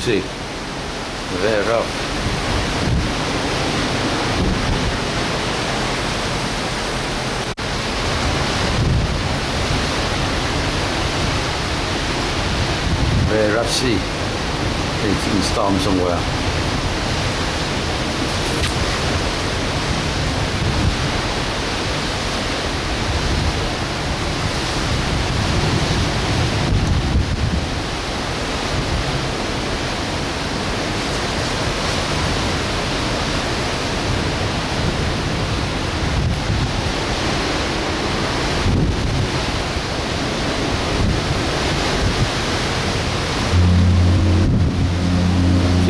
see, very rough. Very rough sea. It's in storm somewhere.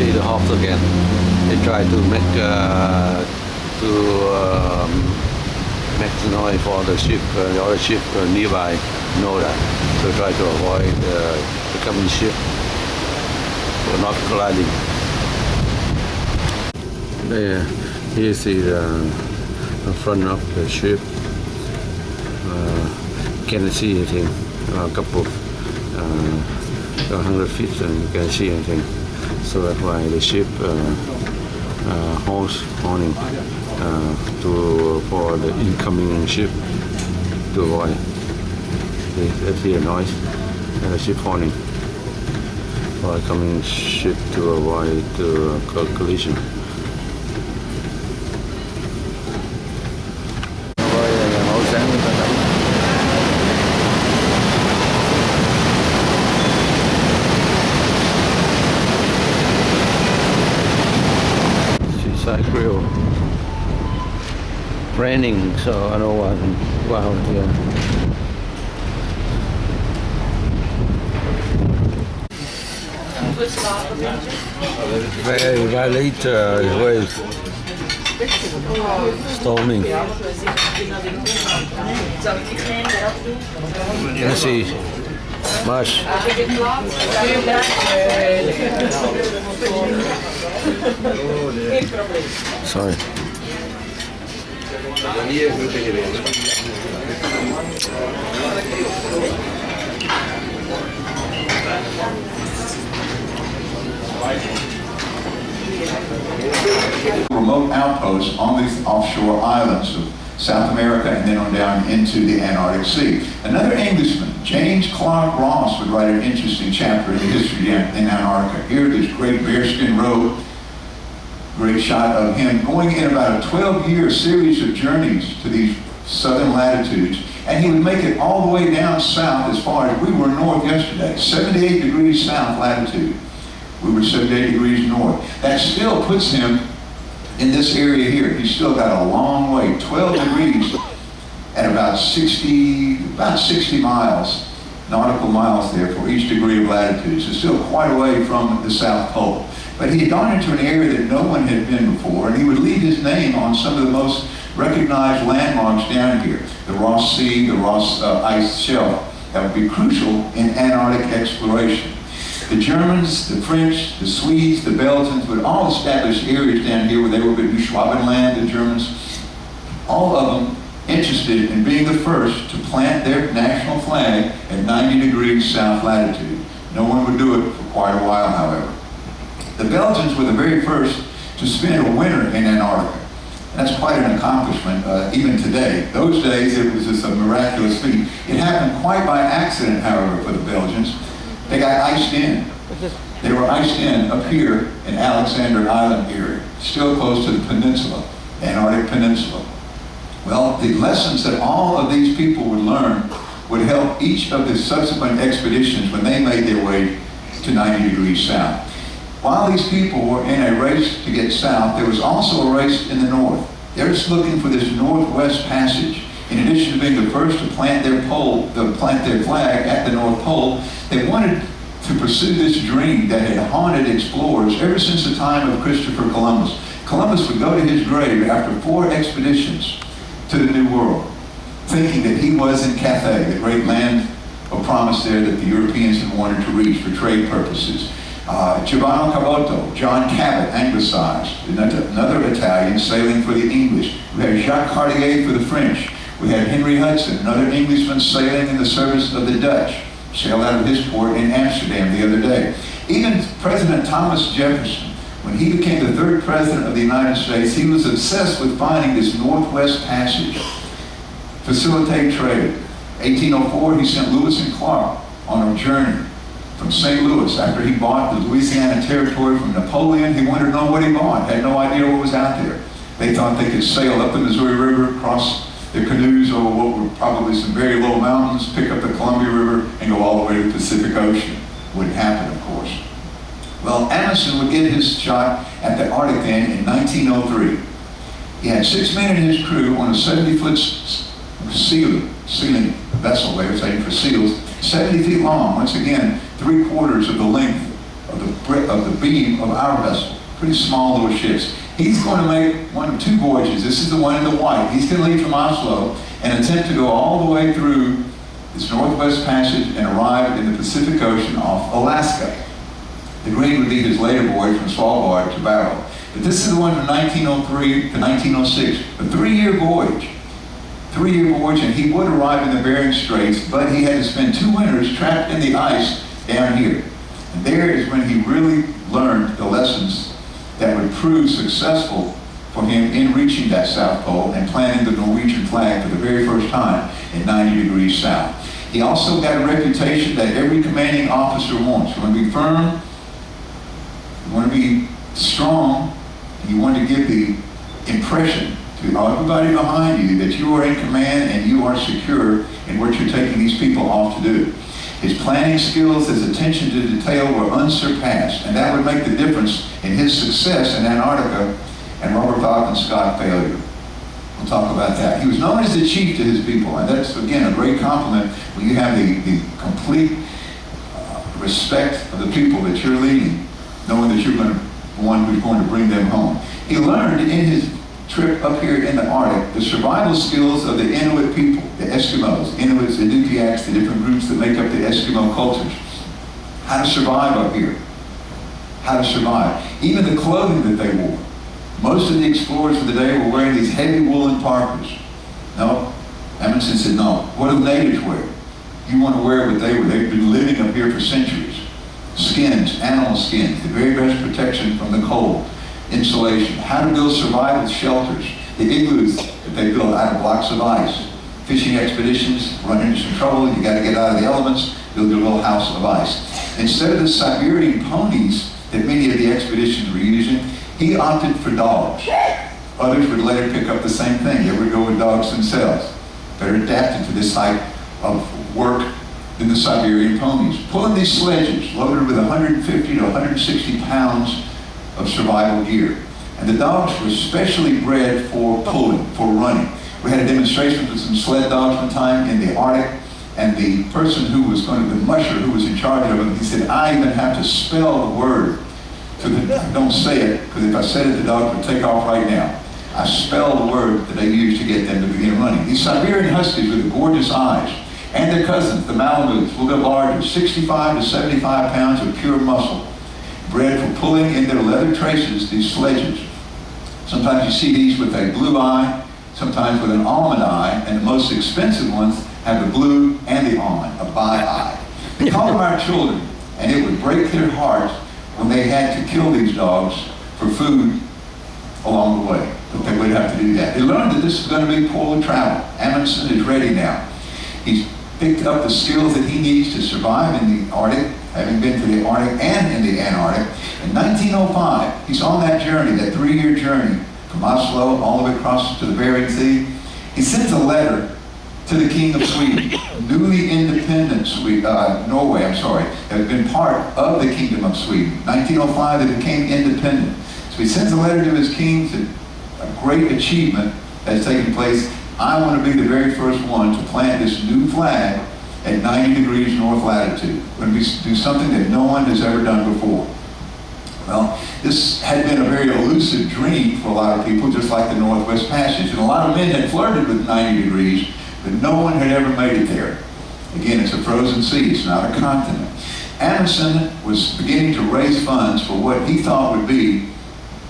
The hops again. They try to make the noise for the ship, the other ship nearby know that. So try to avoid the coming ship for not colliding. There, here you see the front of the ship. Can't see anything. A couple of 100 feet, and you can see anything. So that's why the ship holds warning for the incoming ship to avoid. Let's hear noise and the ship warning for coming ship to avoid collision. Grill. Raining, so I know what. Wow, yeah. Very late wave. Storming. Let's see. Much. Sorry. Remote outposts on these offshore islands of South America and then on down into the Antarctic Sea. Another Englishman, James Clark Ross, would write an interesting chapter in the history in Antarctica. Here, this great bearskin robe, great shot of him going in about a 12-year series of journeys to these southern latitudes, and he would make it all the way down south as far as we were north yesterday, 78 degrees south latitude. We were 78 degrees north. That still puts him in this area here. He's still got a long way, 12 degrees at about 60 miles, nautical miles there for each degree of latitude. So still quite away from the South Pole. But he had gone into an area that no one had been before, and he would leave his name on some of the most recognized landmarks down here. The Ross Sea, the Ross Ice Shelf, that would be crucial in Antarctic exploration. The Germans, the French, the Swedes, the Belgians would all establish areas down here where they were going to do Schwabenland, the Germans, all of them interested in being the first to plant their national flag at 90 degrees south latitude. No one would do it for quite a while, however. The Belgians were the very first to spend a winter in Antarctica. And that's quite an accomplishment, even today. Those days, it was just a miraculous feat. It happened quite by accident, however, for the Belgians. They got iced in. They were iced in up here in Alexander Island area, still close to the peninsula, the Antarctic Peninsula. Well, the lessons that all of these people would learn would help each of the subsequent expeditions when they made their way to 90 degrees south. While these people were in a race to get south, there was also a race in the north. They're just looking for this northwest passage. In addition to being the first to plant their flag at the North Pole, they wanted to pursue this dream that had haunted explorers ever since the time of Christopher Columbus. Columbus would go to his grave after 4 expeditions to the New World, thinking that he was in Cathay, the great land of promise there that the Europeans had wanted to reach for trade purposes. Giovanni Caboto, John Cabot, anglicized, another Italian sailing for the English. We had Jacques Cartier for the French. We had Henry Hudson, another Englishman sailing in the service of the Dutch. Sailed out of his port in Amsterdam the other day. Even President Thomas Jefferson, when he became the 3rd president of the United States, he was obsessed with finding this Northwest Passage, facilitate trade. 1804, he sent Lewis and Clark on a journey from St. Louis. After he bought the Louisiana Territory from Napoleon, he wanted to know what he bought, had no idea what was out there. They thought they could sail up the Missouri River, cross their canoes over what were probably some very low mountains, pick up the Columbia River, and go all the way to the Pacific Ocean. Wouldn't happen, of course. Well, Amundsen would get his shot at the Arctic then in 1903. He had 6 men in his crew on a 70-foot sealing vessel, they were saying for seals, 70 feet long, once again, 3/4 of the length of the beam of our vessel. Pretty small little ships. He's going to make 1 of 2 voyages. This is the one in the white. He's going to leave from Oslo and attempt to go all the way through this Northwest Passage and arrive in the Pacific Ocean off Alaska. The green would be his later voyage from Svalbard to Barrow. But this is the one from 1903 to 1906, a 3-year voyage. 3-year voyage, and he would arrive in the Bering Straits, but he had to spend 2 winters trapped in the ice down here. And there is when he really learned the lessons that would prove successful for him in reaching that South Pole and planting the Norwegian flag for the very first time in 90 degrees south. He also got a reputation that every commanding officer wants. You want to be firm, you want to be strong, and you want to give the impression to everybody behind you that you are in command and you are secure in what you're taking these people off to do. His planning skills, his attention to detail were unsurpassed, and that would make the difference in his success in Antarctica and Robert Falcon Scott's failure. We'll talk about that. He was known as the chief to his people, and that's, again, a great compliment when you have the complete respect of the people that you're leading, knowing that you're the one who's going to bring them home. He learned in his trip up here in the Arctic the survival skills of the Inuit people, the Eskimos, Inuits, Inupiats, the different groups that make up the Eskimo cultures. How to survive up here. How to survive. Even the clothing that they wore. Most of the explorers of the day were wearing these heavy woolen parkas. No, Amundsen said, no. What do the natives wear? You want to wear what they wear. They've been living up here for centuries. Skins, animal skins, the very best protection from the cold. Insulation, how to build survival shelters, the igloos that they build out of blocks of ice. Fishing expeditions, run into some trouble, you got to get out of the elements, build your little house of ice. Instead of the Siberian ponies that many of the expeditions were using, he opted for dogs. Others would later pick up the same thing. They would go with dogs themselves. Better adapted to this type of work than the Siberian ponies. Pulling these sledges loaded with 150 to 160 pounds of survival gear. And the dogs were specially bred for pulling, for running. We had a demonstration with some sled dogs one time in the Arctic, and the person who was going to, the musher who was in charge of them, he said, I even have to spell the word. So that, don't say it, because if I said it, the dog would take off right now. I spell the word that they used to get them to begin running. These Siberian Huskies with the gorgeous eyes, and their cousins, the Malamutes, a little bit larger, 65 to 75 pounds of pure muscle, bred for pulling in their leather traces these sledges. Sometimes you see these with a blue eye, sometimes with an almond eye, and the most expensive ones have the blue and the almond, a bi-eye. They call them our children, and it would break their hearts when they had to kill these dogs for food along the way, but they would have to do that. They learned that this is going to be polar travel. Amundsen is ready now. He's picked up the skills that he needs to survive in the Arctic, having been to the Arctic and in the Antarctic. In 1905, he's on that journey, that 3-year journey from Oslo all the way across to the Bering Sea. He sends a letter to the King of Sweden, newly independent Norway, had been part of the Kingdom of Sweden. 1905, they became independent. So he sends a letter to his king to a great achievement that's taken place. I want to be the very first one to plant this new flag at 90 degrees north latitude. We're going to do something that no one has ever done before. Well, this had been a very elusive dream for a lot of people, just like the Northwest Passage. And a lot of men had flirted with 90 degrees, but no one had ever made it there. Again, it's a frozen sea, it's not a continent. Amundsen was beginning to raise funds for what he thought would be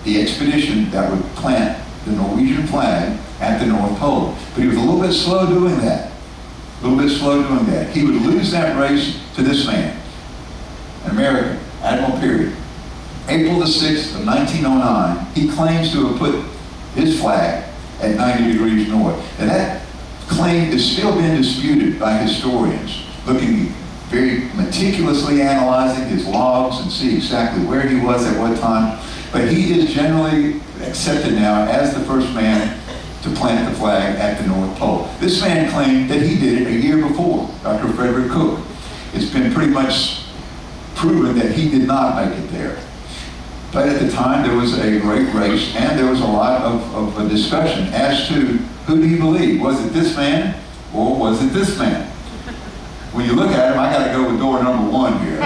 the expedition that would plant the Norwegian flag at the North Pole. But he was a little bit slow doing that. He would lose that race to this man, an American, Admiral Peary. April the 6th of 1909, he claims to have put his flag at 90 degrees north. And that claim is still being disputed by historians, looking very meticulously analyzing his logs and see exactly where he was at what time. But he is generally accepted now as the first man to plant the flag at the North Pole. This man claimed that he did it a year before, Dr. Frederick Cook. It's been pretty much proven that he did not make it there. But at the time, there was a great race, and there was a lot of a discussion as to who do you believe? Was it this man, or was it this man? When you look at him, I got to go with door number one here.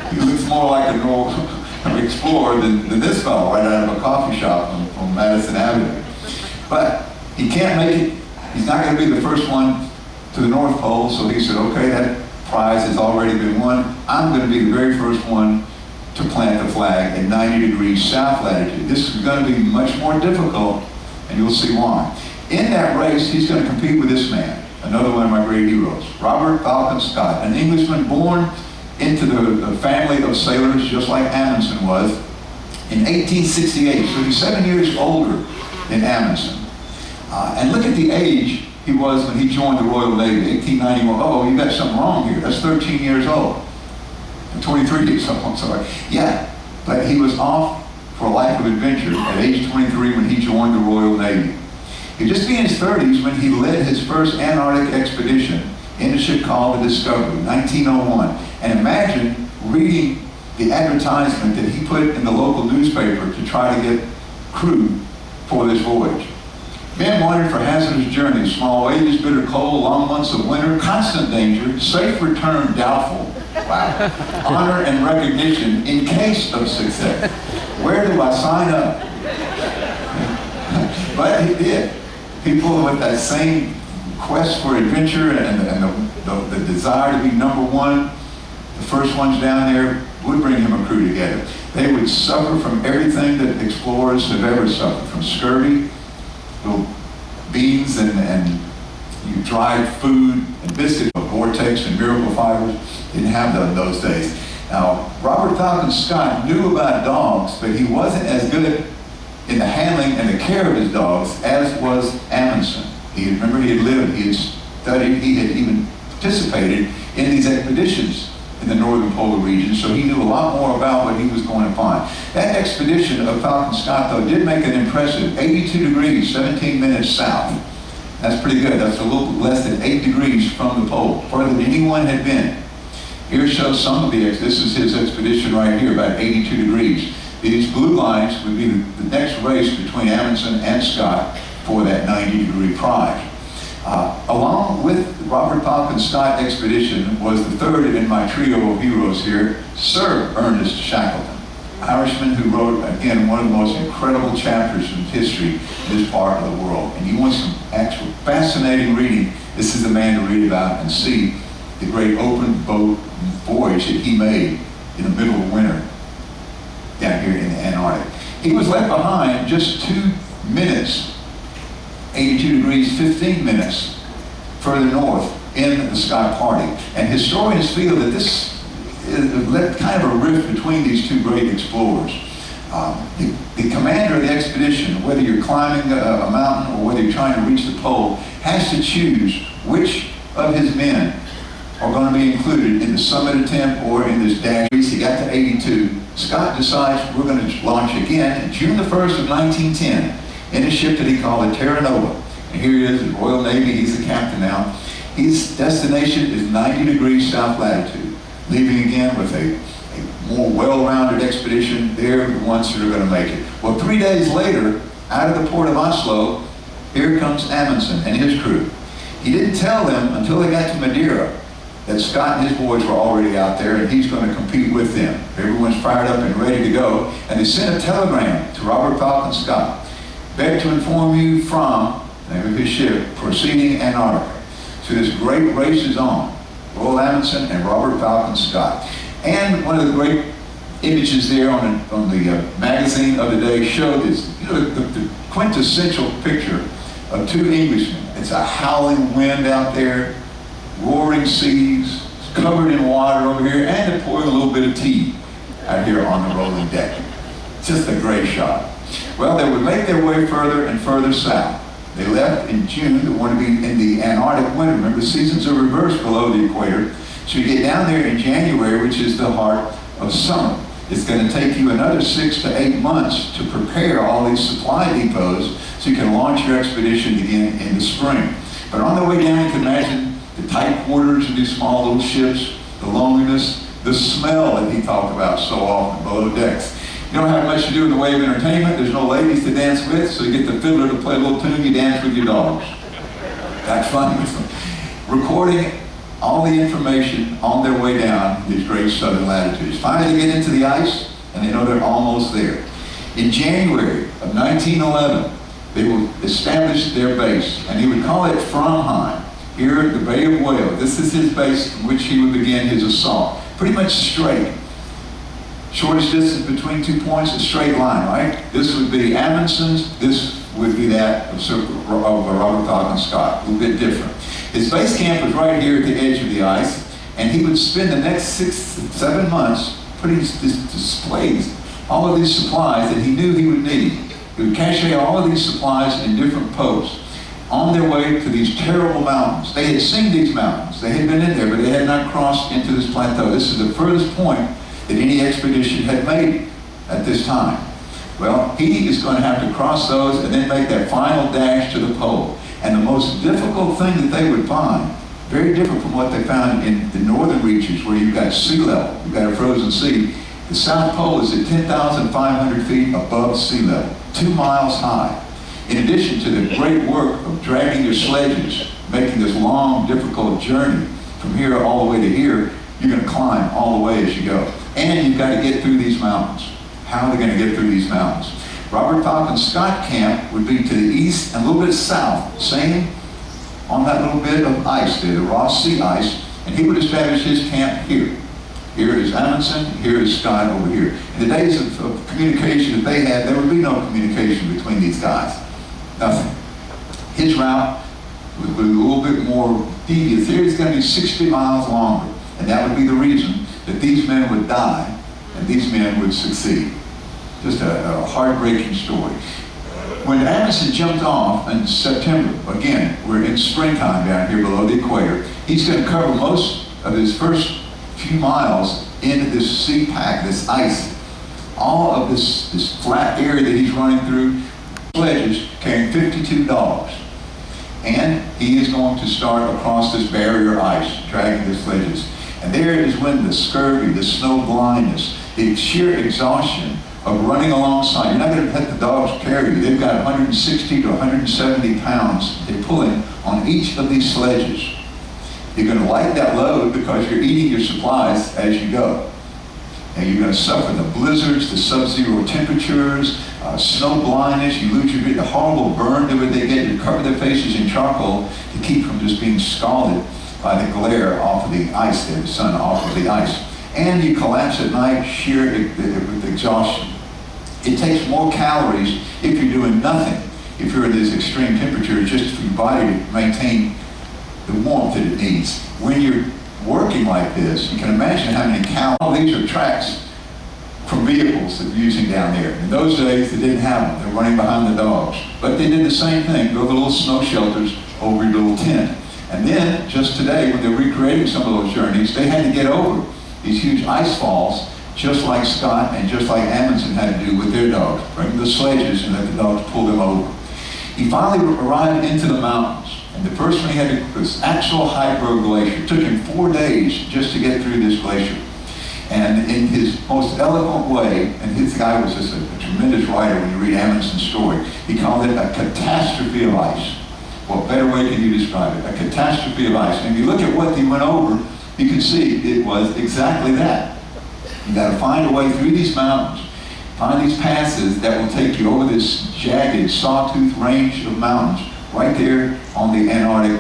He looks more like an explorer than this fellow right out of a coffee shop from Madison Avenue. But he can't make it. He's not going to be the first one to the North Pole, so he said, okay, that prize has already been won. I'm going to be the very first one to plant the flag at 90 degrees south latitude. This is going to be much more difficult, and you'll see why. In that race, he's going to compete with this man, another one of my great heroes, Robert Falcon Scott, an Englishman born into the family of sailors, just like Amundsen was, in 1868. So he's 7 years older than Amundsen. And look at the age he was when he joined the Royal Navy, 1891. Oh, you got something wrong here. That's 13 years old. 23 years old, I'm sorry. Yeah, but he was off for a life of adventure at age 23 when he joined the Royal Navy. He'd just be in his 30s when he led his first Antarctic expedition in a ship called the Discovery, 1901. And imagine reading the advertisement that he put in the local newspaper to try to get crew for this voyage. Men wanted for hazardous journeys, small wages, bitter cold, long months of winter, constant danger, safe return doubtful. Wow. Honor and recognition in case of success. Where do I sign up? But he did. People with that same quest for adventure and the desire to be number one, the first ones down there, would bring him a crew together. They would suffer from everything that explorers have ever suffered, from scurvy, little beans and you dried food and biscuits, Vortex and Miracle Fibers. Didn't have them in those days. Now, Robert Falcon Scott knew about dogs, but he wasn't as good in the handling and the care of his dogs as was Amundsen. He had studied, he had even participated in these expeditions in the northern polar region, so he knew a lot more about what he was going to find. That expedition of Falcon Scott, though, did make an impressive 82 degrees, 17 minutes south. That's pretty good. That's a little less than 8 degrees from the pole, further than anyone had been. Here shows some of this is his expedition right here, about 82 degrees. These blue lines would be the next race between Amundsen and Scott for that 90-degree prize. Along with the Robert Falcon Scott expedition was the third in my trio of heroes here, Sir Ernest Shackleton, Irishman who wrote, again, one of the most incredible chapters in history in this part of the world. And you want some actual fascinating reading, this is the man to read about and see the great open boat voyage that he made in the middle of winter down here in the Antarctic. He was left behind just 2 minutes, 82 degrees, 15 minutes further north in the Scott Party. And historians feel that this led kind of a rift between these two great explorers. The commander of the expedition, whether you're climbing a mountain or whether you're trying to reach the pole, has to choose which of his men are going to be included in the summit attempt or in this dash. He got to 82. Scott decides we're going to launch again on June the 1st of 1910 in a ship that he called the Terra Nova. And here he is, the Royal Navy, he's the captain now. His destination is 90 degrees south latitude, leaving again with a more well-rounded expedition. They're the ones that are going to make it. Well, 3 days later, out of the port of Oslo, here comes Amundsen and his crew. He didn't tell them until they got to Madeira that Scott and his boys were already out there and he's going to compete with them. Everyone's fired up and ready to go. And they sent a telegram to Robert Falcon Scott. Beg to inform you from the name of his ship, proceeding Antarctica. So this great race is on. Roald Amundsen and Robert Falcon Scott. And one of the great images there on the magazine of the day showed this, the quintessential picture of two Englishmen. It's a howling wind out there, roaring seas, covered in water over here, and they're pouring a little bit of tea out here on the rolling deck. Just a great shot. Well, they would make their way further and further south. They left in June. They want to be in the Antarctic winter. Remember, the seasons are reversed below the equator. So you get down there in January, which is the heart of summer. It's going to take you another 6 to 8 months to prepare all these supply depots so you can launch your expedition again in the spring. But on the way down, you can imagine the tight quarters of these small little ships, the loneliness, the smell that he talked about so often below decks. You don't have much to do in the way of entertainment. There's no ladies to dance with, so you get the fiddler to play a little tune, you dance with your dogs. That's fun. Recording all the information on their way down these great southern latitudes. Finally, they get into the ice, and they know they're almost there. In January of 1911, they will establish their base, and he would call it Framheim, here at the Bay of Whales. This is his base from which he would begin his assault. Pretty much straight. Shortest distance between 2 points, a straight line, right? This would be Amundsen's, this would be that of Robert Falcon Scott, a little bit different. His base camp was right here at the edge of the ice, and he would spend the next 6 to 7 months putting displays, all of these supplies that he knew he would need. He would cache all of these supplies in different posts on their way to these terrible mountains. They had seen these mountains. They had been in there, but they had not crossed into this plateau. This is the furthest point that any expedition had made at this time. Well, he is going to have to cross those and then make that final dash to the pole. And the most difficult thing that they would find, very different from what they found in the northern reaches where you've got sea level, you've got a frozen sea. The South Pole is at 10,500 feet above sea level, 2 miles high. In addition to the great work of dragging your sledges, making this long, difficult journey from here all the way to here, you're going to climb all the way as you go. And you've got to get through these mountains. How are they going to get through these mountains? Robert Falcon Scott camp would be to the east and a little bit south, same on that little bit of ice there, the Ross Sea ice, and he would establish his camp here. Here is Amundsen, here is Scott over here. In the days of communication that they had, there would be no communication between these guys. Nothing. His route would be a little bit more devious. Here is going to be 60 miles longer, and that would be the reason that these men would die and these men would succeed. Just a heartbreaking story. When Amundsen jumped off in September, again, we're in springtime down here below the equator, he's going to cover most of his first few miles into this sea pack, this ice. All of this flat area that he's running through, sledges carrying $52. And he is going to start across this barrier ice, dragging the sledges. And there is when the scurvy, the snow blindness, the sheer exhaustion of running alongside. You're not going to let the dogs carry you. They've got 160 to 170 pounds they're pulling on each of these sledges. You're going to lighten that load because you're eating your supplies as you go. And you're going to suffer the blizzards, the sub-zero temperatures, snow blindness. You lose the horrible burn that they get. You cover their faces in charcoal to keep from just being scalded by the glare off of the ice there, the sun off of the ice. And you collapse at night, sheer with exhaustion. It takes more calories if you're doing nothing, if you're at this extreme temperature, just for your body to maintain the warmth that it needs. When you're working like this, you can imagine how many calories. All these are tracks from vehicles that they're using down there. In those days, they didn't have them. They're running behind the dogs. But they did the same thing, build the little snow shelters over your little tent. And then, just today, when they're recreating some of those journeys, they had to get over these huge ice falls, just like Scott and just like Amundsen had to do with their dogs. Bring the sledges and let the dogs pull them over. He finally arrived into the mountains. And the first one he had to was actual Hydro Glacier. It took him 4 days just to get through this glacier. And in his most eloquent way, and his guy was just a tremendous writer when you read Amundsen's story, he called it a catastrophe of ice. What better way can you describe it? A catastrophe of ice. And if you look at what he went over, you can see it was exactly that. You got to find a way through these mountains, find these passes that will take you over this jagged, sawtooth range of mountains right there on the Antarctic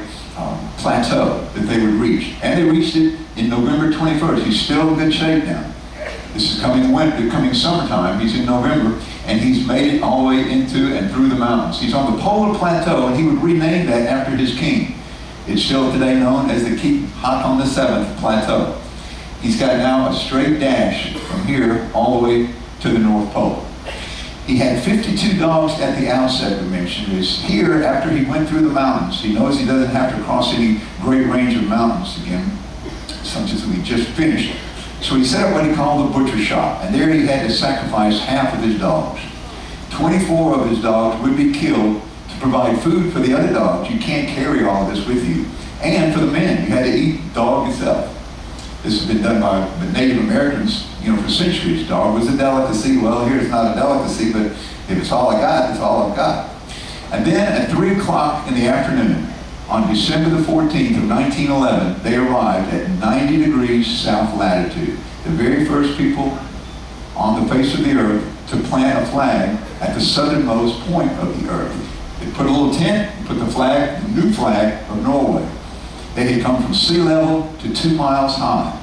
plateau that they would reach. And they reached it in November 21st. He's still in good shape now. This is coming winter, coming summertime. He's in November, and he's made it all the way into and through the mountains. He's on the polar plateau, and he would rename that after his king. It's still today known as the Cape Haakon VII Plateau. He's got now a straight dash from here all the way to the North Pole. He had 52 dogs at the outset, we mentioned. Is here, after he went through the mountains, he knows he doesn't have to cross any great range of mountains again, such as we just finished. So he set up what he called the butcher shop, and there he had to sacrifice half of his dogs. 24 of his dogs would be killed to provide food for the other dogs. You can't carry all of this with you. And for the men, you had to eat dog yourself. This has been done by the Native Americans, for centuries. Dog was a delicacy. Well, here it's not a delicacy, but if it's all I got, it's all I've got. And then at 3 o'clock in the afternoon, on December the 14th of 1911, they arrived at 90 degrees south latitude. The very first people on the face of the earth to plant a flag at the southernmost point of the earth. They put a little tent and put the flag, the new flag of Norway. They had come from sea level to 2 miles high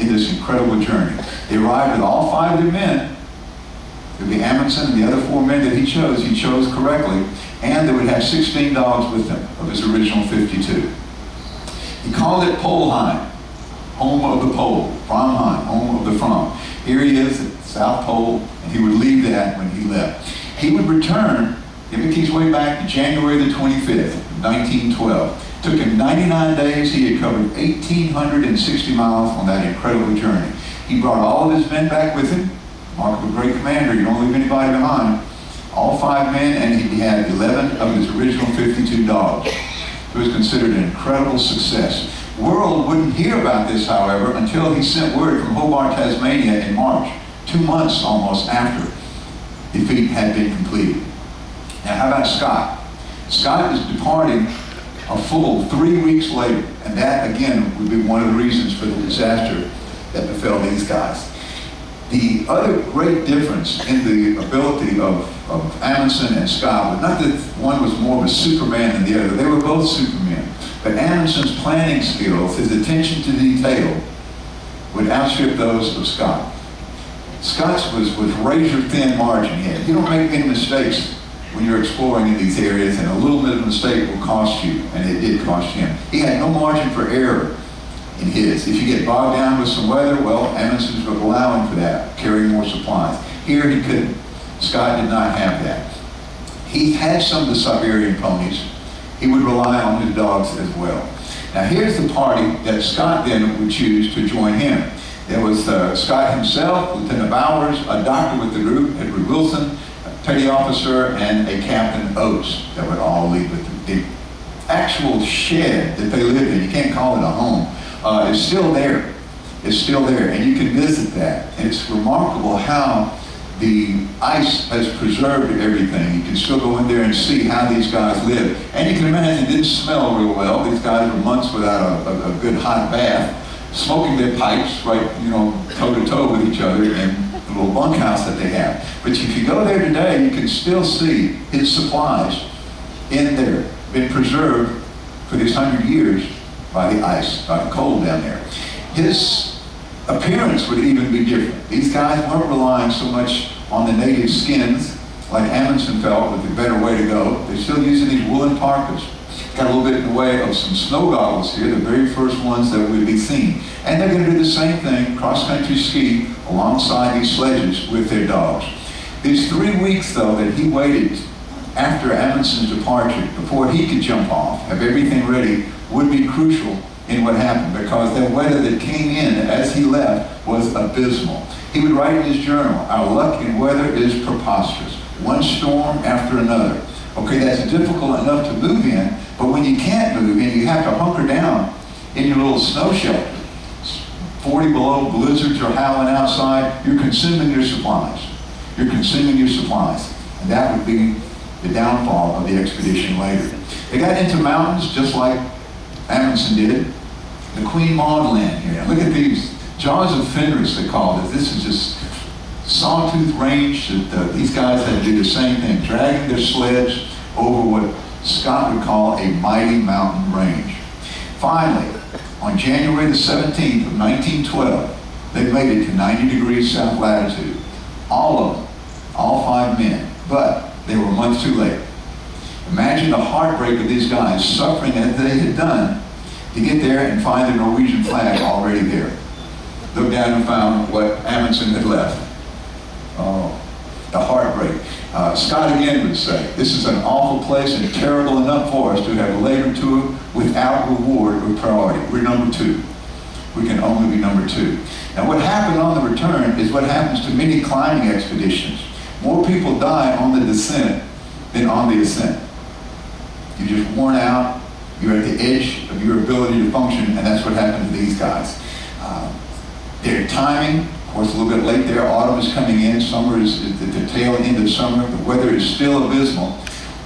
in this incredible journey. They arrived with all 5 of their men. It would be Amundsen and the other 4 men that he chose correctly, and they would have 16 dogs with them of his original 52. He called it Polheim, home of the pole, Framheim, home of the Fram. Here he is at the South Pole, and he would leave that when he left. He would return, he make his way back to January the 25th, 1912. Took him 99 days. He had covered 1,860 miles on that incredible journey. He brought all of his men back with him. Mark of a great commander, you don't leave anybody behind. All 5 men, and he had 11 of his original 52 dogs. It was considered an incredible success. World wouldn't hear about this, however, until he sent word from Hobart, Tasmania in March, 2 months almost after the feat had been completed. Now, how about Scott? Scott is departing a full 3 weeks later, and that again would be one of the reasons for the disaster that befell these guys. The other great difference in the ability of Amundsen and Scott was not that one was more of a Superman than the other. They were both Supermen. But Amundsen's planning skills, his attention to detail, would outstrip those of Scott. Scott's was razor-thin margin here. You don't make any mistakes when you're exploring in these areas, and a little bit of mistake will cost you, and it did cost him. He had no margin for error in his. If you get bogged down with some weather, well, Amundsen's would allow him for that, carrying more supplies. Here he couldn't. Scott did not have that. He had some of the Siberian ponies. He would rely on his dogs as well. Now here's the party that Scott then would choose to join him. There was Scott himself, Lieutenant Bowers, a doctor with the group, Edward Wilson, petty officer, and a Captain Oates that would all lead with them. The actual shed that they lived in, you can't call it a home, is still there. It's still there, and you can visit that. And it's remarkable how the ice has preserved everything. You can still go in there and see how these guys live. And you can imagine it didn't smell real well. These guys were months without a good hot bath, smoking their pipes right, toe to toe with each other in the little bunkhouse that they have. But if you go there today, you can still see his supplies in there, been preserved for these 100 years by the ice, by the cold down there. His appearance would even be different. These guys weren't relying so much on the native skins like Amundsen felt was the better way to go. They're still using these woolen parkas. Got a little bit in the way of some snow goggles here, the very first ones that would be seen. And they're going to do the same thing, cross-country ski, alongside these sledges with their dogs. These 3 weeks, though, that he waited after Amundsen's departure, before he could jump off, have everything ready, would be crucial in what happened, because the weather that came in as he left was abysmal. He would write in his journal, "Our luck in weather is preposterous. One storm after another." Okay, that's difficult enough to move in, but when you can't move in, you have to hunker down in your little snow shelter. 40 below, blizzards are howling outside, you're consuming your supplies. You're consuming your supplies. And that would be the downfall of the expedition later. They got into mountains just like Amundsen did. The Queen Maud Land here. Look at these Jaws of Fenris, they called it. This is just sawtooth range that these guys had to do the same thing, dragging their sleds over what Scott would call a mighty mountain range. Finally, on January the 17th of 1912, they made it to 90 degrees south latitude. All of them, all 5 men, but they were a month too late. Imagine the heartbreak of these guys suffering as they had done to get there and find the Norwegian flag already there. looked down and found what Amundsen had left. Oh, the heartbreak. Scott again would say, this is an awful place and terrible enough for us to have labored to it without reward or priority. We're number 2. We can only be number 2. Now what happened on the return is what happens to many climbing expeditions. More people die on the descent than on the ascent. You're just worn out, you're at the edge of your ability to function, and that's what happened to these guys. Their timing, of course, a little bit late there. Autumn is coming in. Summer is at the tail end of summer. The weather is still abysmal.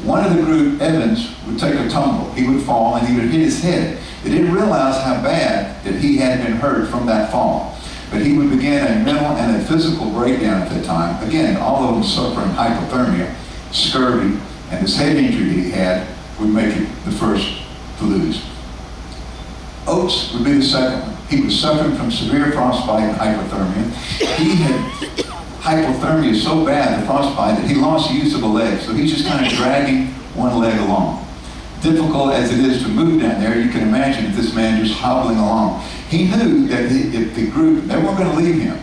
One of the group, Evans, would take a tumble. He would fall and he would hit his head. They didn't realize how bad that he had been hurt from that fall. But he would begin a mental and a physical breakdown at the time. Again, all of them suffering hypothermia, scurvy, and this head injury he had would make it the first to lose. Oates would be the second one. He was suffering from severe frostbite and hypothermia. He had hypothermia so bad, the frostbite, that he lost the use of a leg. So he's just kind of dragging one leg along. Difficult as it is to move down there, you can imagine this man just hobbling along. He knew that if the group, they weren't going to leave him.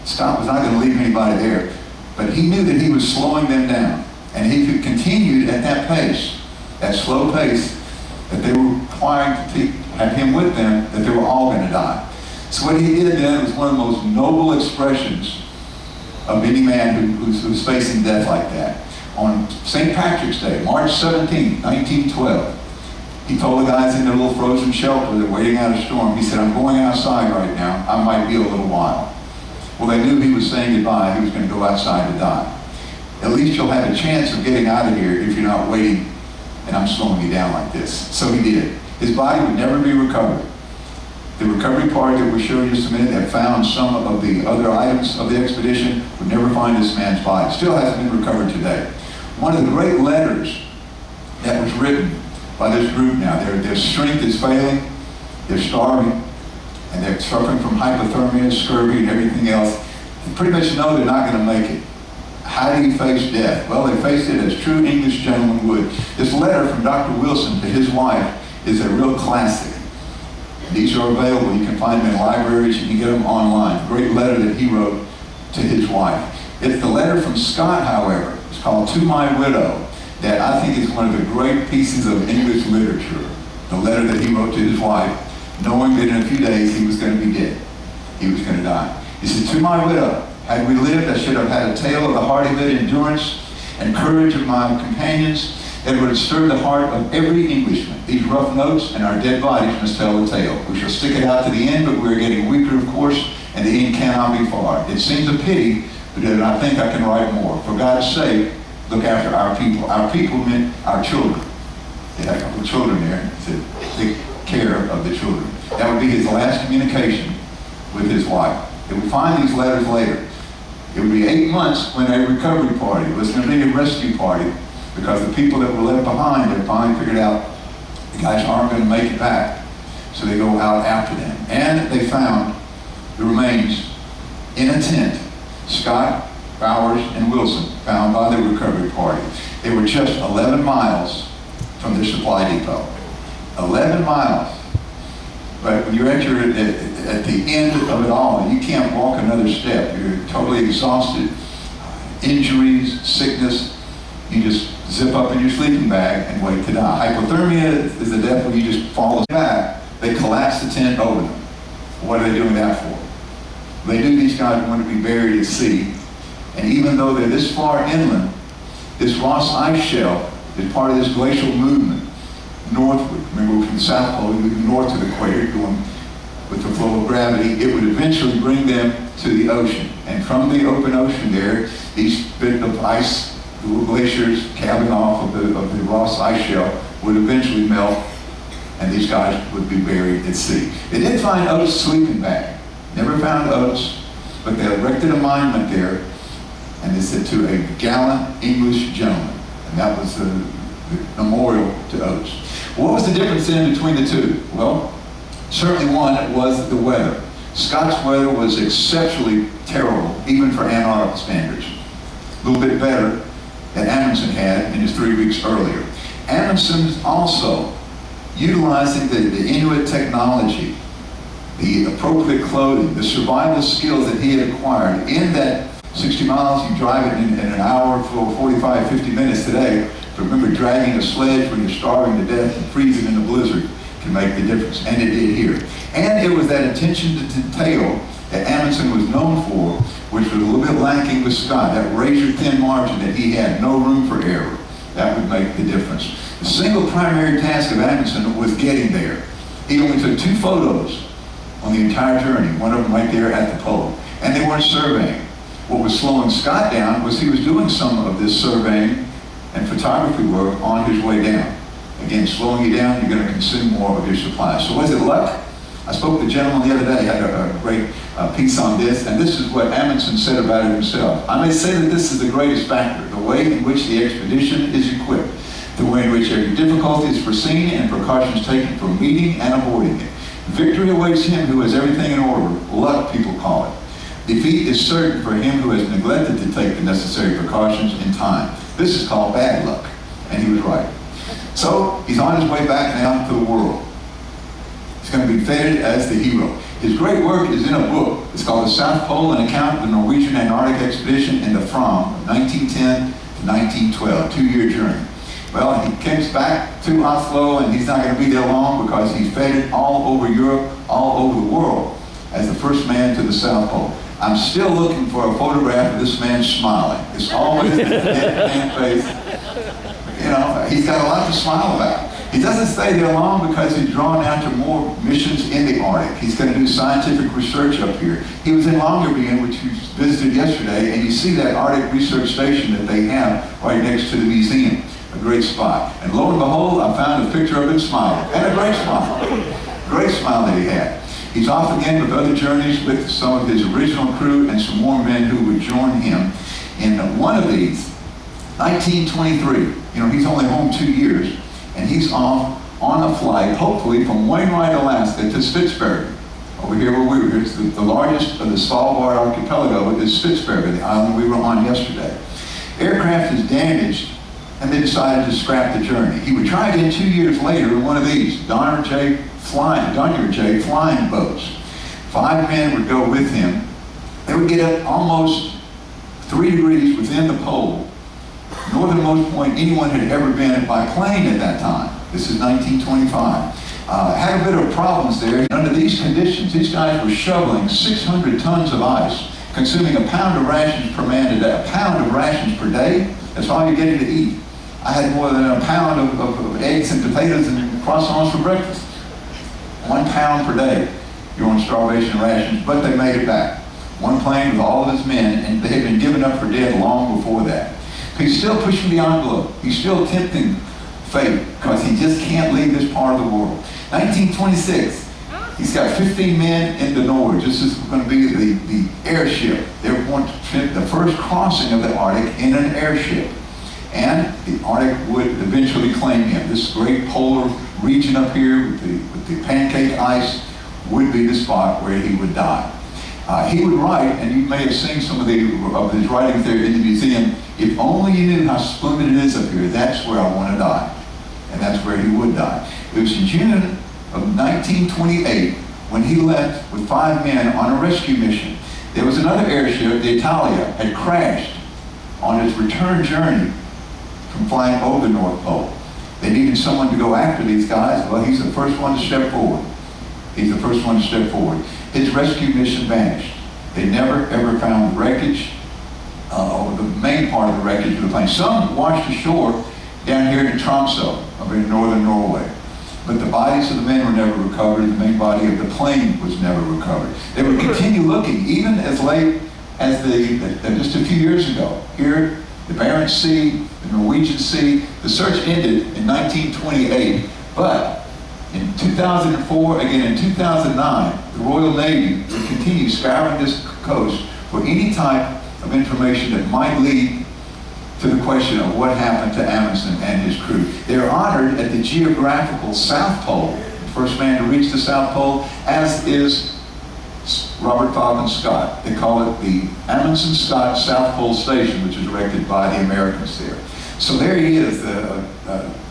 Scott was not going to leave anybody there. But he knew that he was slowing them down. And he could continue at that pace, that slow pace, that they were requiring to have him with them, that they were all going to die. So what he did then was one of the most noble expressions of any man who's facing death like that. On St. Patrick's Day, March 17, 1912, he told the guys in their little frozen shelter, they're waiting out a storm, he said, I'm going outside right now, I might be a little while. Well, they knew he was saying goodbye, he was going to go outside to die. At least you'll have a chance of getting out of here if you're not waiting and I'm slowing you down like this. So he did. His body would never be recovered. The recovery party that we're showing you just a minute that found some of the other items of the expedition would never find this man's body. Still hasn't been recovered today. One of the great letters that was written by this group now, their strength is failing, they're starving, and they're suffering from hypothermia, scurvy, and everything else. They pretty much know they're not going to make it. How do you face death? Well, they faced it as true English gentlemen would. This letter from Dr. Wilson to his wife is a real classic. These are available. You can find them in libraries. You can get them online. Great letter that he wrote to his wife. It's the letter from Scott, however. It's called To My Widow, that I think is one of the great pieces of English literature. The letter that he wrote to his wife, knowing that in a few days he was going to be dead. He was going to die. He said, To my widow, had we lived, I should have had a tale of the hardihood, endurance, and courage of my companions that would have stirred the heart of every Englishman. These rough notes and our dead bodies must tell the tale. We shall stick it out to the end, but we're getting weaker, of course, and the end cannot be far. It seems a pity, but I think I can write more. For God's sake, look after our people. Our people meant our children. They had a couple of children there. He said, take care of the children. That would be his last communication with his wife. And we find these letters later. It would be 8 months when a recovery party was going to be a rescue party, because the people that were left behind had finally figured out the guys aren't going to make it back. So they go out after them. And they found the remains in a tent. Scott, Bowers, and Wilson found by the recovery party. They were just 11 miles from their supply depot. 11 miles. But when you're at the end of it all, you can't walk another step. You're totally exhausted. Injuries, sickness, you just zip up in your sleeping bag and wait to die. Hypothermia is the death when you just fall back. They collapse the tent over them. What are they doing that for? They knew these guys wanted to be buried at sea. And even though they're this far inland, this Ross ice shelf is part of this glacial movement northward. Remember, from the South Pole, moving north to the equator, going with the flow of gravity, it would eventually bring them to the ocean. And from the open ocean there, these bits of ice, little glaciers calving off of the Ross ice shelf would eventually melt, and these guys would be buried at sea. They did find Oates' sleeping bag. Never found Oates, but they erected a monument there, and they said, to a gallant English gentleman. And that was the memorial to Oates. What was the difference in between the two? Well, certainly one was the weather. Scott's weather was exceptionally terrible, even for Antarctic standards. A little bit better than Amundsen had in his 3 weeks earlier. Amundsen also, utilizing the Inuit technology, the appropriate clothing, the survival skills that he had acquired in that 60 miles, you drive it in an hour for 45, 50 minutes today. But remember, dragging a sledge when you're starving to death and freezing in a blizzard can make the difference, and it did here. And it was that attention to detail that Amundsen was known for, which was a little bit lacking with Scott, that razor-thin margin that he had, no room for error. That would make the difference. The single primary task of Amundsen was getting there. He only took 2 photos on the entire journey, one of them right there at the pole, and they weren't surveying. What was slowing Scott down was he was doing some of this surveying and photography work on his way down. Again, slowing you down, you're going to consume more of your supply. So was it luck? I spoke to a gentleman the other day, had a great piece on this, and this is what Amundsen said about it himself. I may say that this is the greatest factor, the way in which the expedition is equipped, the way in which every difficulty is foreseen and precautions taken for meeting and avoiding it. Victory awaits him who has everything in order, luck people call it. Defeat is certain for him who has neglected to take the necessary precautions in time. This is called bad luck, and he was right. So he's on his way back now to the world. He's going to be feted as the hero. His great work is in a book. It's called The South Pole, an account of the Norwegian Antarctic expedition in the Fram, 1910 to 1912, 2-year journey. Well, he comes back to Oslo, and he's not going to be there long because he's feted all over Europe, all over the world, as the first man to the South Pole. I'm still looking for a photograph of this man smiling. It's always a dead face. You know, he's got a lot to smile about. He doesn't stay there long because he's drawn out to more missions in the Arctic. He's going to do scientific research up here. He was in Longyearbyen, which we visited yesterday, and you see that Arctic research station that they have right next to the museum. A great spot. And lo and behold, I found a picture of him smiling. And a great smile. Great smile that he had. He's off again with other journeys with some of his original crew and some more men who would join him in one of these. 1923. You know, he's only home 2 years, and he's off on a flight, hopefully from Wainwright, Alaska to Spitsbergen. Over here where we were, it's the largest of the Svalbard archipelago is Spitsbergen, the island we were on yesterday. Aircraft is damaged, and they decided to scrap the journey. He would try again 2 years later in one of these Donner J flying boats. 5 men would go with him. They would get up almost 3 degrees within the pole, northernmost point anyone had ever been by plane at that time. This is 1925. Had a bit of problems there. Under these conditions, these guys were shoveling 600 tons of ice, consuming a pound of rations per man a day. A pound of rations per day, that's all you're getting to eat. I had more than a pound of eggs and potatoes and croissants for breakfast. 1 pound per day. You're on starvation rations, but they made it back. One plane with all of his men, and they had been given up for dead long before that. He's still pushing the envelope. He's still tempting fate because he just can't leave this part of the world. 1926, he's got 15 men in the Norge. This is going to be the airship. They're going to attempt the first crossing of the Arctic in an airship. And the Arctic would eventually claim him. This great polar region up here with the pancake ice would be the spot where he would die. He would write, and you may have seen some of his writings there in the museum, if only you knew how splendid it is up here, that's where I want to die. And that's where he would die. It was in June of 1928 when he left with 5 men on a rescue mission. There was another airship, the Italia, had crashed on its return journey from flying over the North Pole. They needed someone to go after these guys. Well, he's the first one to step forward. He's the first one to step forward. His rescue mission vanished. They never, ever found the wreckage, or the main part of the wreckage of the plane. Some washed ashore down here in Tromsø, up in northern Norway. But the bodies of the men were never recovered, and the main body of the plane was never recovered. They would continue looking, even as late as just a few years ago. Here, the Barents Sea, the Norwegian Sea, the search ended in 1928, but in 2004, again in 2009, the Royal Navy would continue scouring this coast for any type of information that might lead to the question of what happened to Amundsen and his crew. They're honored at the geographical South Pole, the first man to reach the South Pole, as is Robert Falcon Scott. They call it the Amundsen Scott South Pole Station, which is erected by the Americans there. So there he is, the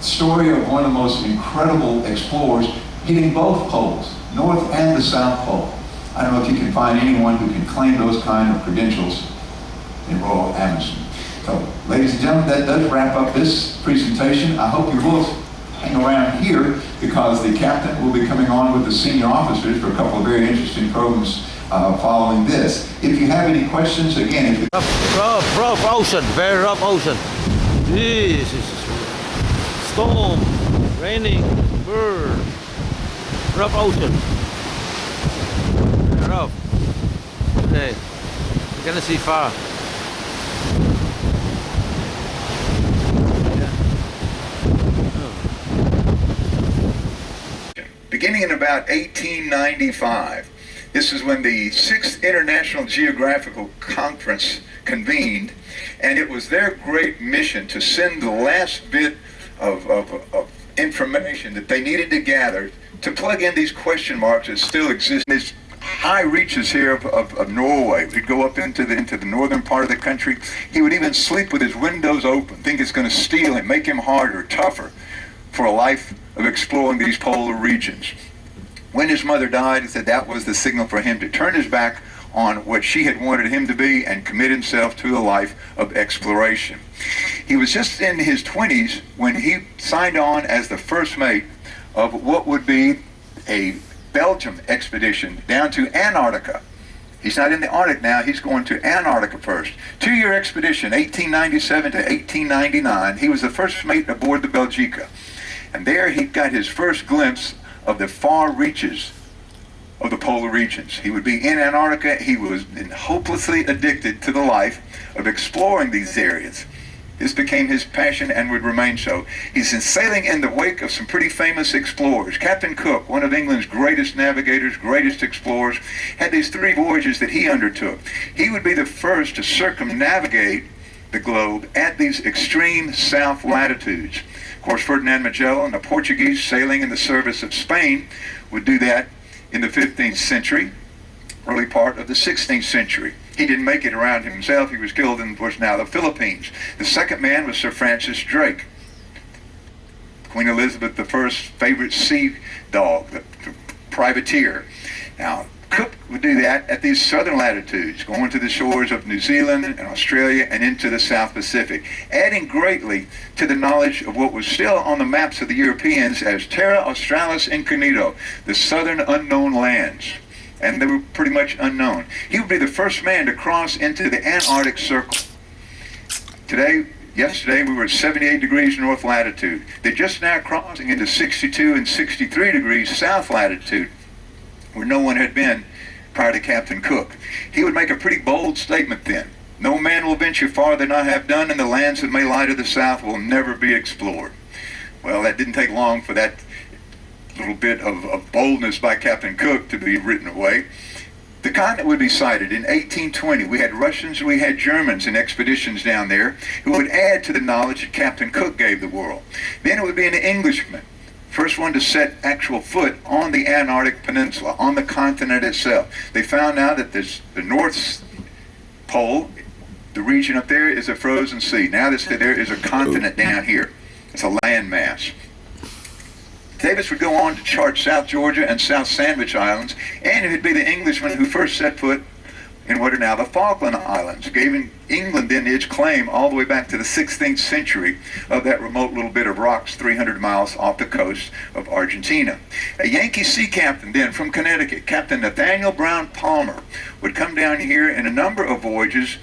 story of one of the most incredible explorers hitting both poles, North and the South Pole. I don't know if you can find anyone who can claim those kind of credentials in Royal Amundsen. So, ladies and gentlemen, that does wrap up this presentation. I hope you will hang around here because the captain will be coming on with the senior officers for a couple of very interesting programs following this. If you have any questions, again, if you... Rough ocean, very rough ocean. This is storm, raining, bird, rough ocean. Very rough. Okay, you're gonna see far. Beginning in about 1895, this is when the 6th International Geographical Conference convened, and it was their great mission to send the last bit of information that they needed to gather to plug in these question marks that still exist. These high reaches here of Norway. He'd go up into the northern part of the country. He would even sleep with his windows open, think it's going to steal him, make him harder, tougher for a life of exploring these polar regions. When his mother died, he said that was the signal for him to turn his back on what she had wanted him to be and commit himself to a life of exploration. He was just in his 20s when he signed on as the first mate of what would be a Belgium expedition down to Antarctica. He's not in the Arctic now, he's going to Antarctica first. 2-year expedition, 1897 to 1899. He was the first mate aboard the Belgica. And there he got his first glimpse of the far reaches of the polar regions. He would be in Antarctica. He was hopelessly addicted to the life of exploring these areas. This became his passion and would remain so. He's been sailing in the wake of some pretty famous explorers. Captain Cook, one of England's greatest navigators, greatest explorers, had these 3 voyages that he undertook. He would be the first to circumnavigate the globe at these extreme south latitudes. Of course, Ferdinand Magellan, the Portuguese sailing in the service of Spain, would do that in the 15th century, early part of the 16th century. He didn't make it around himself. He was killed in what's now the Philippines. The second man was Sir Francis Drake, Queen Elizabeth I's favorite sea dog, the privateer. Now, Cook would do that at these southern latitudes, going to the shores of New Zealand and Australia and into the South Pacific, adding greatly to the knowledge of what was still on the maps of the Europeans as Terra Australis Incognito, the southern unknown lands. And they were pretty much unknown. He would be the first man to cross into the Antarctic Circle. Yesterday we were at 78 degrees north latitude. They're just now crossing into 62 and 63 degrees south latitude, where no one had been prior to Captain Cook. He would make a pretty bold statement then. No man will venture farther than I have done, and the lands that may lie to the south will never be explored. Well, that didn't take long for that little bit of boldness by Captain Cook to be written away. The continent would be sighted in 1820. We had Russians, we had Germans in expeditions down there who would add to the knowledge that Captain Cook gave the world. Then it would be an Englishman, first one to set actual foot on the Antarctic Peninsula, on the continent itself. They found out that the North Pole, the region up there, is a frozen sea. Now they say there is a continent down here. It's a landmass. Davis would go on to chart South Georgia and South Sandwich Islands, and it would be the Englishman who first set foot in what are now the Falkland Islands, giving England then its claim all the way back to the 16th century of that remote little bit of rocks 300 miles off the coast of Argentina. A Yankee sea captain then from Connecticut, Captain Nathaniel Brown Palmer, would come down here in a number of voyages,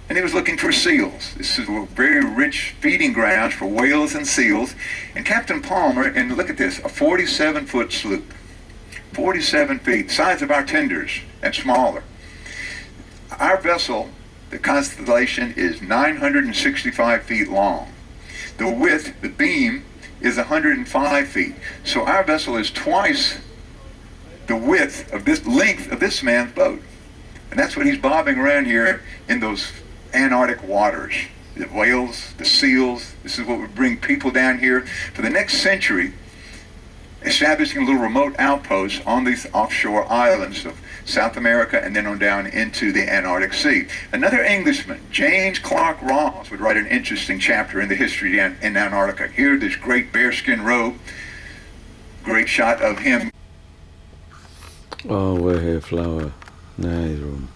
and he was looking for seals. This is very rich feeding grounds for whales and seals. And Captain Palmer, and look at this, a 47-foot sloop, 47 feet, size of our tenders and smaller. Our vessel, the Constellation, is 965 feet long. The width, the beam, is 105 feet. So our vessel is twice the width of this length of this man's boat. And that's what he's bobbing around here in those Antarctic waters. The whales, the seals, this is what would bring people down here for the next century, establishing little remote outposts on these offshore islands of South America and then on down into the Antarctic Sea. Another Englishman, James Clark Ross, would write an interesting chapter in the history in Antarctica. Here, this great bearskin robe, Great shot of him. Oh, we're here, flower. Nice room.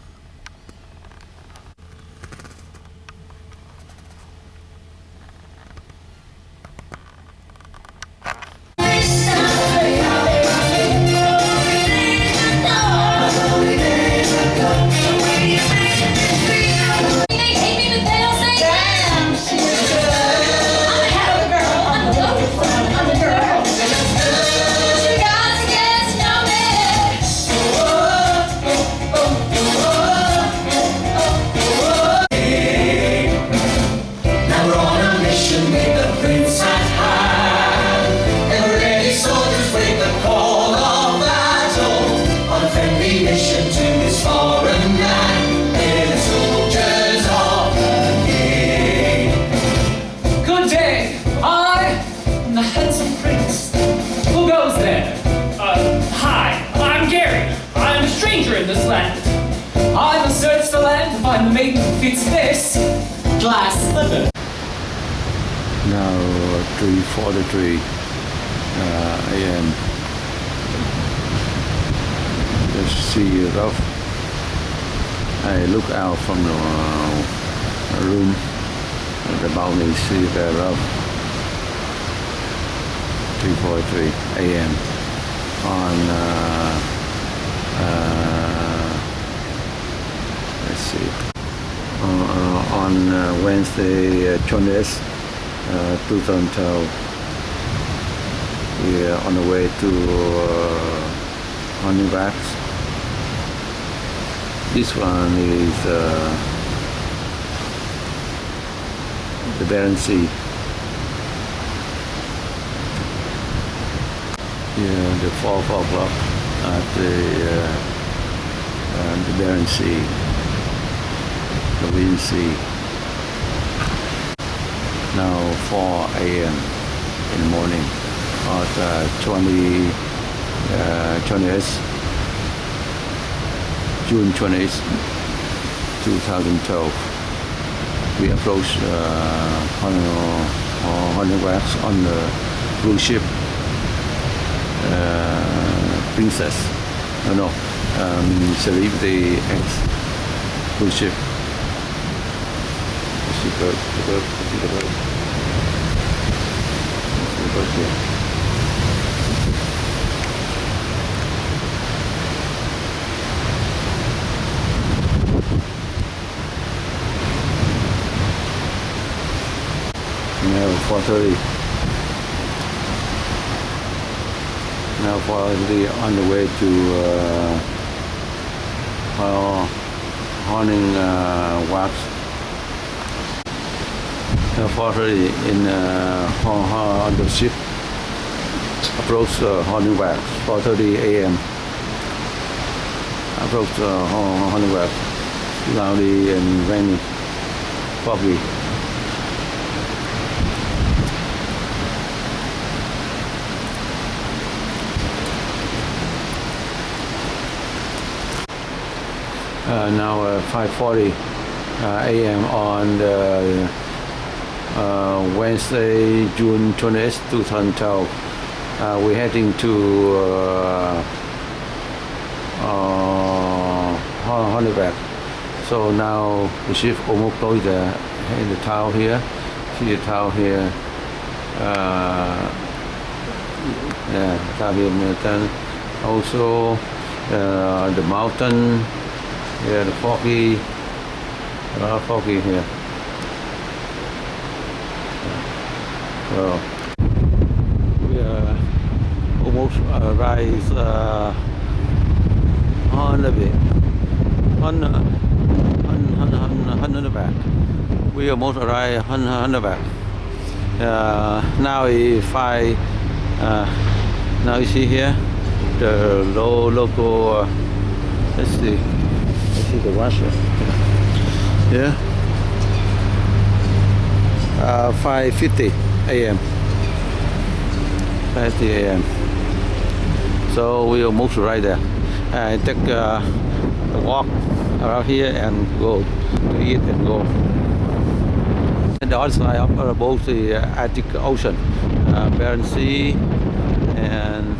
The maiden who fits this glass slipper. Now 3:43 a.m. Just see it off. I look out from the room at the balcony, see the roof. 3:43 a.m. on let's see. On Wednesday, 20th, 2012, we are on the way to Honeywax. This one is the Barents Sea. Yeah, the 4 o'clock at the Barents Sea. The wind sea. Now 4 a.m. in the morning at 20th June 20th 2012. We approached Honeywax on the cruise ship Princess. Celebrity X cruise ship. The boat here. Now 4:30. Now 4:30 on the way to Honeywax. 4:30 in on the ship. Approach Honeywax. 4:30 a.m. Approach Honeywax. Cloudy and rainy, foggy. Now 5:40 a.m. on the Wednesday, June 20th, 2012. We're heading to Honeywax. So now the ship almost closed in the town here. See the town here. Yeah, town here, Milton. Also the mountain. Yeah, the foggy. A lot of foggy here. Well, we almost arrived on the way. On the back. We almost arrived on the back. Now if now you see here the local. Let's see the washer. Yeah. 5:50 a.m. 5:50 a.m. So we almost right there. I take a walk around here and go to eat and go. And the other side of both the Arctic Ocean, Barents Sea, and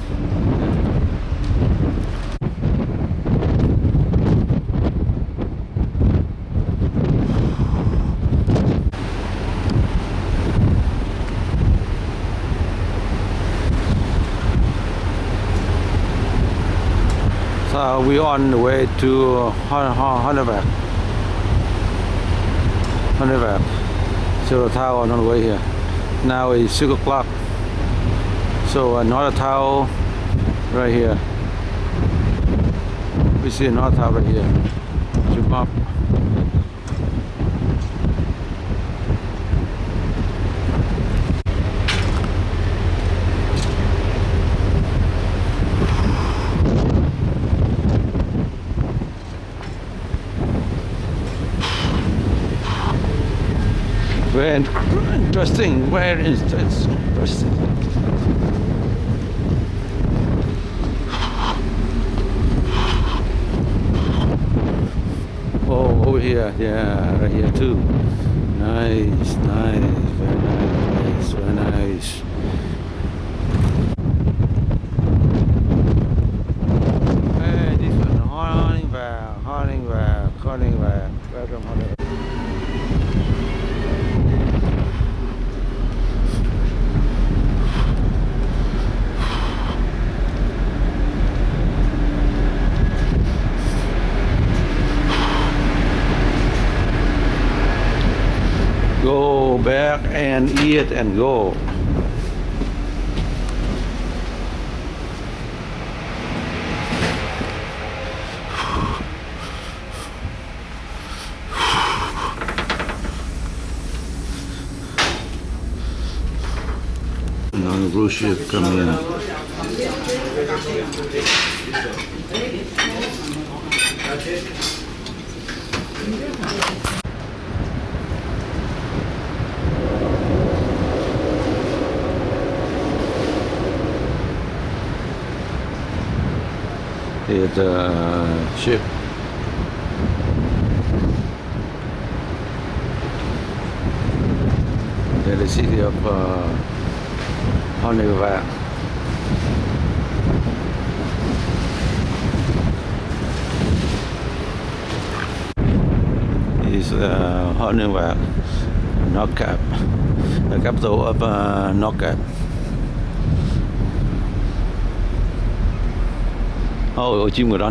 we're on the way to Honeyberg. So the town on the way here. Now it's 6 o'clock. So another town right here. We see another town right here. Jump up. Very interesting. Very interesting. Oh, over here, yeah, right here too. Nice, very nice, very nice. Hey, this one, Honeyberg. Welcome, Honeyberg. Go back and eat and go. Now the cruise ship coming in. Here's the ship. There's the city of Honeyberg. Is Honeyberg, Nordkapp, the capital of Nordkapp. Oh, chim người đó.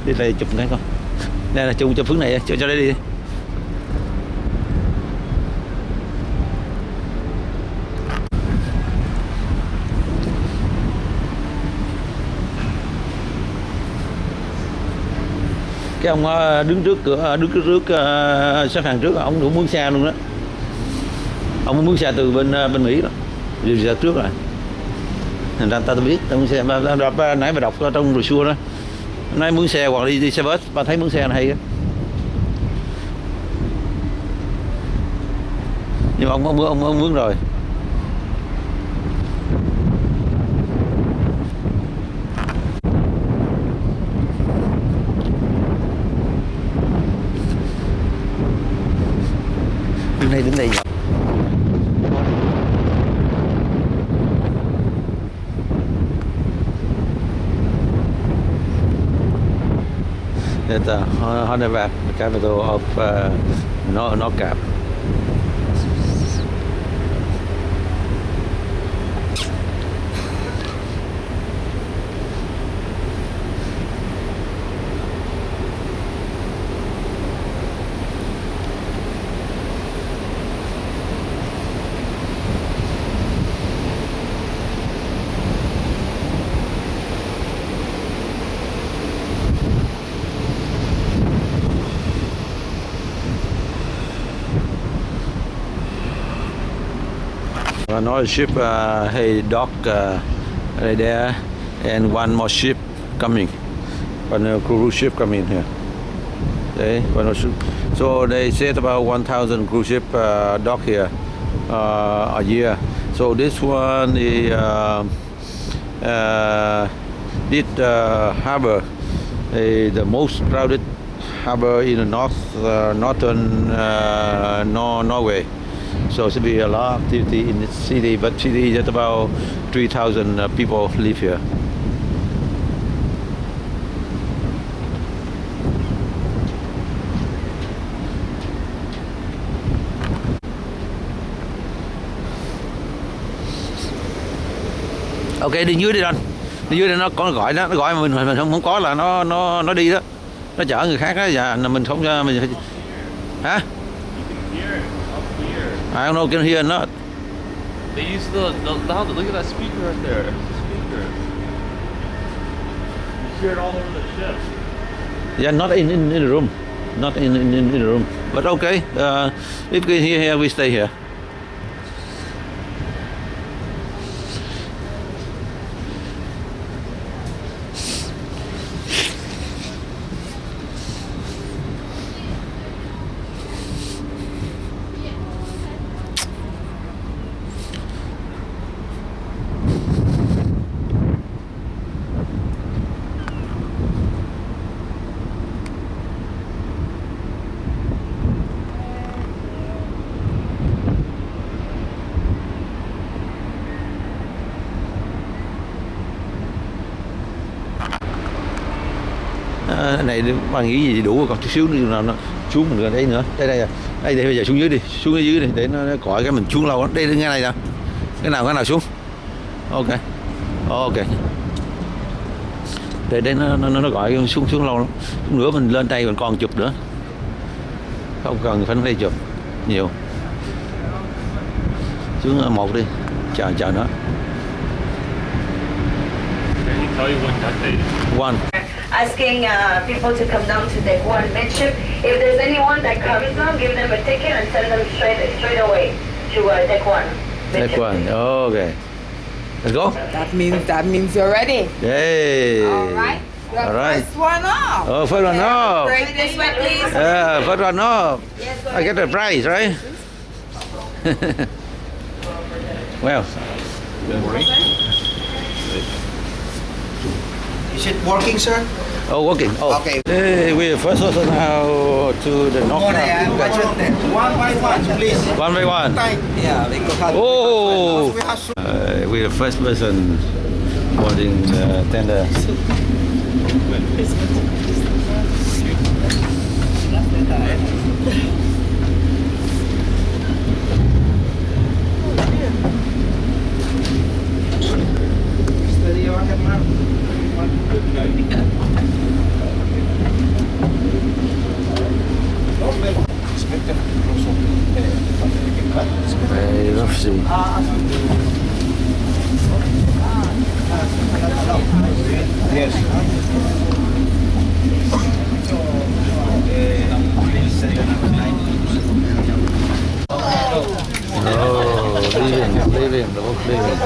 Đi đây chụp cái con. Đây là chụp hướng này, cho đây đi. Cái ông đứng trước xếp hàng trước, ông cũng mướn xe luôn đó. Ông muốn mướn xe từ bên Mỹ đó, đi ra trước rồi. Thành ra ta biết, ta mướn xe, nãy bà đọc trong brochure đó. Nói mướn xe hoặc đi xe bus, bà thấy mướn xe là hay á. Nhưng mà ông mướn rồi. Đứng đây It's Honeyberg, the capital of Nordkapp. Another ship, hey, dock right there, and one more ship coming, one cruise ship coming here. Okay, so they said about 1,000 cruise ship dock here a year. So this one is this harbor, the most crowded harbor in the northern Norway. So it should be a lot of activity in the city, but city just about 3,000 people live here. Ok, đi dưới đi anh. Đi dưới đây nó có gọi đó, nó gọi mà mình không có là nó đi đó. Nó chở người khác á, và mình không cho mình hả? I don't know, can hear not. They use the look at that speaker right there. Speaker. You hear it all over the ship. Yeah, not in the room. Not in the room. But okay, if we here, we stay here. Này bạn nghĩ gì đủ, còn chút xíu nữa nào nó xuống mình gần đây nữa. Đây bây giờ xuống dưới đi, xuống dưới đi để nó cõi cái mình xuống lâu lắm. Đây cái này nè, cái nào xuống. Ok, đây nó gọi xuống lâu lắm. Chút nữa mình lên đây mình còn chụp nữa, không cần phải đây chụp nhiều. Xuống một đi, chờ nó. Can you tell you what that date? One. Asking people to come down to deck one midship. If there's anyone that comes down, give them a ticket and send them straight away to deck one. Deck one. Okay. Let's go. That means you're ready. Yay. All right. All right. First one off. Oh, first one off. Break this way, please. Yeah, first one off. Yes, go I get the prize, right? Well. Is it working, sir? Oh, working. Oh. Okay. Hey, we're first also now to the knock. One by one, please. One by one. Yeah, we go have. Oh. We have We're the first person boarding the tender. Very rough sea. Yes. Oh, leaving, the boat leaving.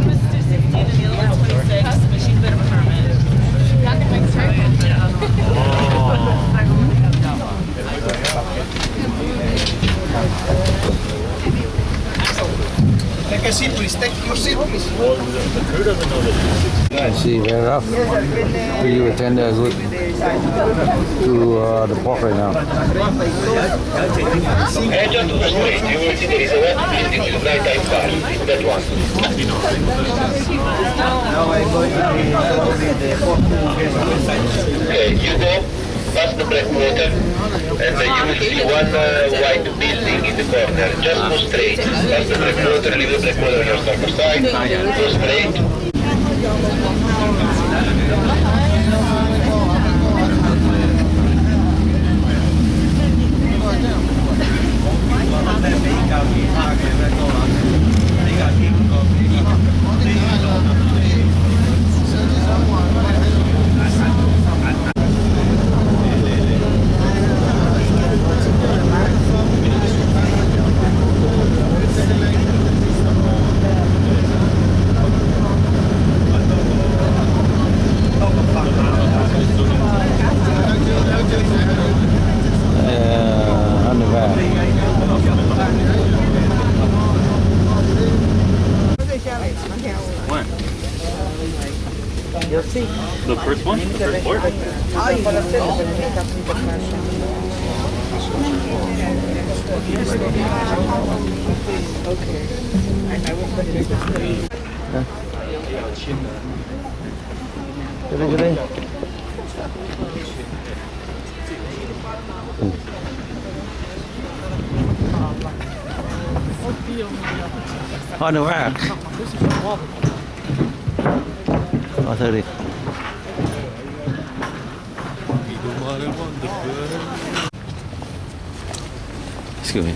Mr. 16 and the other one 26, but she's a bit of a hermit. Not the next Take a seat, please. Take your seat, please. Well, the crew doesn't know that. I see, very rough. We attend good to the port right now. Head on to the street. You will see there is a wet building with a nighttime car. That one. Okay, you go past the breakwater and you will see one white building in the corner. Just go straight. Past the breakwater, leave the breakwater on your starboard side. Go straight. The first one? The first port? Cái đây. Thôi nữa à. Thôi đi. Excuse me.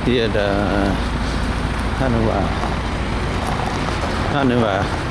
Dia ada Hanua